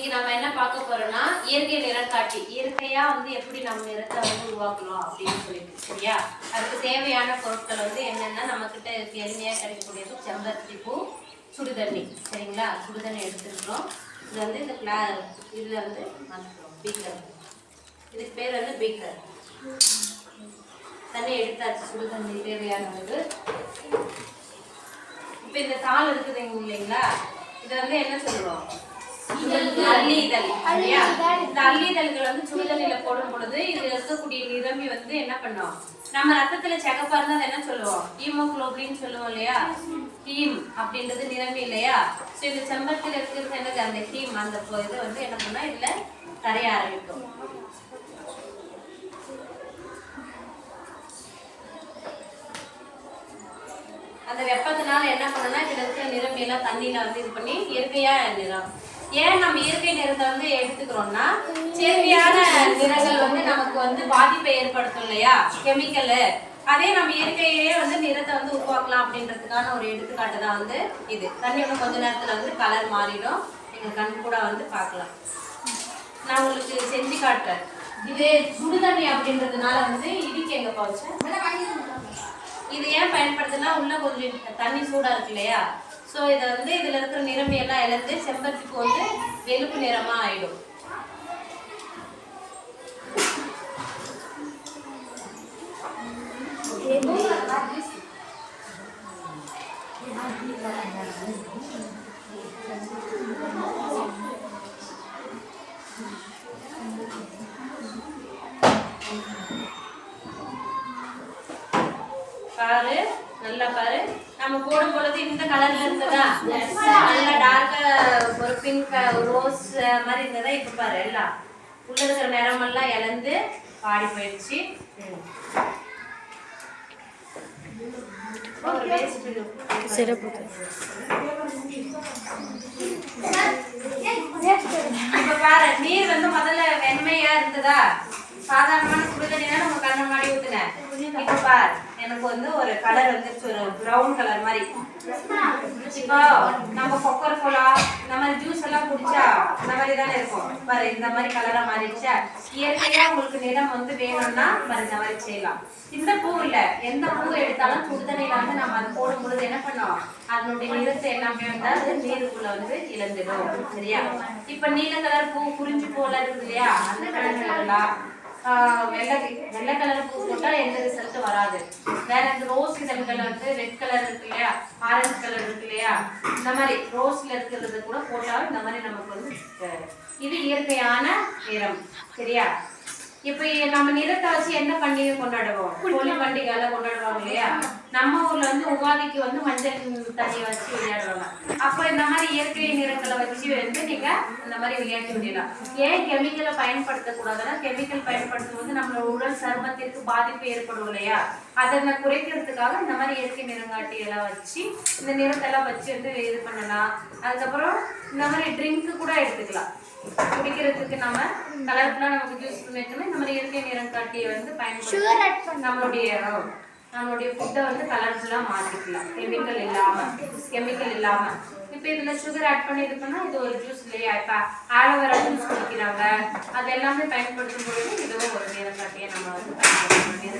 இன்னைக்கு நம்ம என்ன பார்க்க போறோம்னா இயற்கை நிறக்காட்டி, இயற்கையா வந்து எப்படி நம்ம நிறத்தை வந்து உருவாக்கலாம் அப்படின்னு சொல்லிட்டு, சரியா? அதுக்கு தேவையான பொருட்கள் வந்து என்னென்னா நம்ம கிட்ட எளிமையா கிடைக்கக்கூடியது செம்பருத்தி பூ, சுடுதண்ணி, சரிங்களா? சுடுதண்ணி எடுத்துக்கிறோம். இது வந்து இந்த இதுல வந்து பீக்கர், இதுக்கு பேர் வந்து பீக்கர். தண்ணி எடுத்தாச்சு, சுடுதண்ணி தேவையானது. இப்போ இந்த தாள் இருக்குது இல்லைங்களா, இதை வந்து என்ன சொல்லுவோம்? அல்லி இதழ். இந்த அல்லி இதழ்கள் வந்து சுடுதண்ணில போடும் பொழுது இதுல இருக்கக்கூடிய நிரம்பி வந்து என்ன பண்ணும், நம்ம ரத்தத்துல செகப்பா இருந்தா என்ன சொல்லுவோம்? ஹீமோகுளோபின் சொல்லுவோம் இல்லையா? ஹீம் அப்படின்றது நிரம்பி இல்லையா? ஸோ இந்த செம்பருத்தில இருக்கிறது என்னது? அந்த ஹீம். அந்த இது வந்து என்ன பண்ணா இதுல கரைய ஆரம்பிக்கும். அந்த வெப்பத்தினால என்ன பண்ணணும்னா இதுல இருக்கிற நிரம்பி எல்லாம் தண்ணியில வந்து இது பண்ணி இயற்கையா நிறம். ஏன் நம்ம இயற்கை நிறத்தை வந்து எடுத்துக்கிறோம்னா, செயற்கையான நிறங்கள் வந்து நமக்கு வந்து பாதிப்பை ஏற்படுத்தும் இல்லையா, கெமிக்கல். அதே நம்ம இயற்கையிலேயே வந்து நிறத்தை வந்து உருவாக்கலாம் அப்படின்றதுக்கான ஒரு எடுத்துக்காட்டு தான் வந்து இது. தண்ணியோட கொஞ்ச நேரத்துல வந்து கலர் மாறிடும், நீங்க கண் கூட வந்து பார்க்கலாம். நான் உங்களுக்கு செஞ்சு காட்டுறேன். இது சுடுதண்ணி அப்படின்றதுனால வந்து இதுக்கு எங்க போச்சேன். இது ஏன் பயன்படுத்துனா, உள்ள கொஞ்சம் தண்ணி சூடா இருக்கு இல்லையா, ஸோ இதை வந்து இதில் இருக்கிற நிரம்பி எல்லாம் இழந்து செம்பருத்திக்கு வந்து வெளுப்பு நிறமாக ஆயிடும். பாரு, நல்லா பாரு. நம்ம போடும் பொழுது இந்த கலர்ல இருந்ததா, நல்லா டார்க்கா ஒரு பிங்க் ரோஸ் மாதிரி இருந்ததா. இப்ப பாரு எல்லாம் உள்ள இருக்கிற நிறமெல்லாம் இழந்து பாடி போயிடுச்சு. இப்ப பாரு, நீர் வந்து முதல்ல வெண்மையா இருந்ததா, சாதாரணமான சுடுதண்ணி நம்ம கண்ண முன்னாடி ஊத்துனேன். இப்ப பாரு, எனக்கு வந்து ஒரு கலர் வந்துருச்சு, ஒரு ப்ரௌன் கலர் மாதிரி. இப்போ நம்ம கொக்கர் கோலா இந்த மாதிரி ஜூஸ் எல்லாம் குடிச்சா இந்த மாதிரி தானே இருக்கும். பாரு, இந்த மாதிரி கலரா மாறிடுச்சா. இயற்கையா உங்களுக்கு நிறம் வந்து வேணும்னா பாரு இந்த மாதிரி செய்யலாம். இந்த பூ இல்ல, எந்த பூ எடுத்தாலும் சுடுதண்ணில வந்து நம்ம அதை போடும் பொழுது என்ன பண்ணோம், அதனுடைய நிறத்தை எல்லாமே வந்து அது நீருக்குள்ள வந்து இழந்துடும், சரியா? இப்ப நீல கலர் பூ, குறிஞ்சி பூ எல்லாம் இருக்குது இல்லையா, அந்த கலர்லாம் வெள்ளை கலர் பூ போட்டா எந்த ரிசல்ட் வராது. வேற இந்த ரோஸ் இதழ்கள் வந்து ரெட் கலர் இருக்கு இல்லையா, ஆரஞ்சு கலர் இருக்கு இல்லையா, இந்த மாதிரி ரோஸ்ல இருக்கிறது கூட போட்டாலும் இந்த மாதிரி நமக்கு வந்து இது இயற்கையான நிறம், சரியா? இப்ப நம்ம நிறத்தை வச்சு என்ன பண்டிகை கொண்டாடுவோம்? ஹோலி பண்டிகை எல்லாம் கொண்டாடுவாங்க இல்லையா? நம்ம ஊர்ல வந்து உகாதிக்கு வந்து மஞ்சள் தண்ணியை வச்சு விளையாடுவாங்க. அப்ப இந்த மாதிரி இயற்கை நிறங்களை வச்சு வந்து நீங்க இந்த மாதிரி விளையாட்டு விடலாம். ஏன் கெமிக்கலை பயன்படுத்தக்கூடாதுன்னா, கெமிக்கல் பயன்படுத்தும் போது நம்மளோட உடல் சருமத்திற்கு பாதிப்பு ஏற்படும் இல்லையா, அதை குறைக்கிறதுக்காக இந்த மாதிரி இயற்கை நிறங்காட்டி எல்லாம் வச்சு இந்த நிறத்தெல்லாம் வச்சு வந்து இது பண்ணலாம். அதுக்கப்புறம் இந்த மாதிரி ட்ரிங்க் கூட எடுத்துக்கலாம். குடிக்கிறதுக்கு நம்ம கலர்ஃபுல்லா நமக்கு ஜூஸ் மேக்கணும், இந்த மாதிரி இயற்கை நிறம் காட்டியை வந்து பயன்படுத்தி நம்மளுடைய ஃபுட்டை வந்து கலர்ஃபுல்லா மாத்திக்கலாம், கெமிக்கல் இல்லாம. இப்போ இதுல சுகர் ஆட் பண்ணி இது பண்ணா இது ஒரு ஜூஸ் இல்லையா? இப்ப ஆலோவேரா ஜூஸ் குடிக்கிறாங்க, அது எல்லாமே பயன்படுத்தும் பொழுது இதுவும் ஒரு நிறம் காட்டியை நம்ம வந்து பயன்படுத்த வேண்டியது.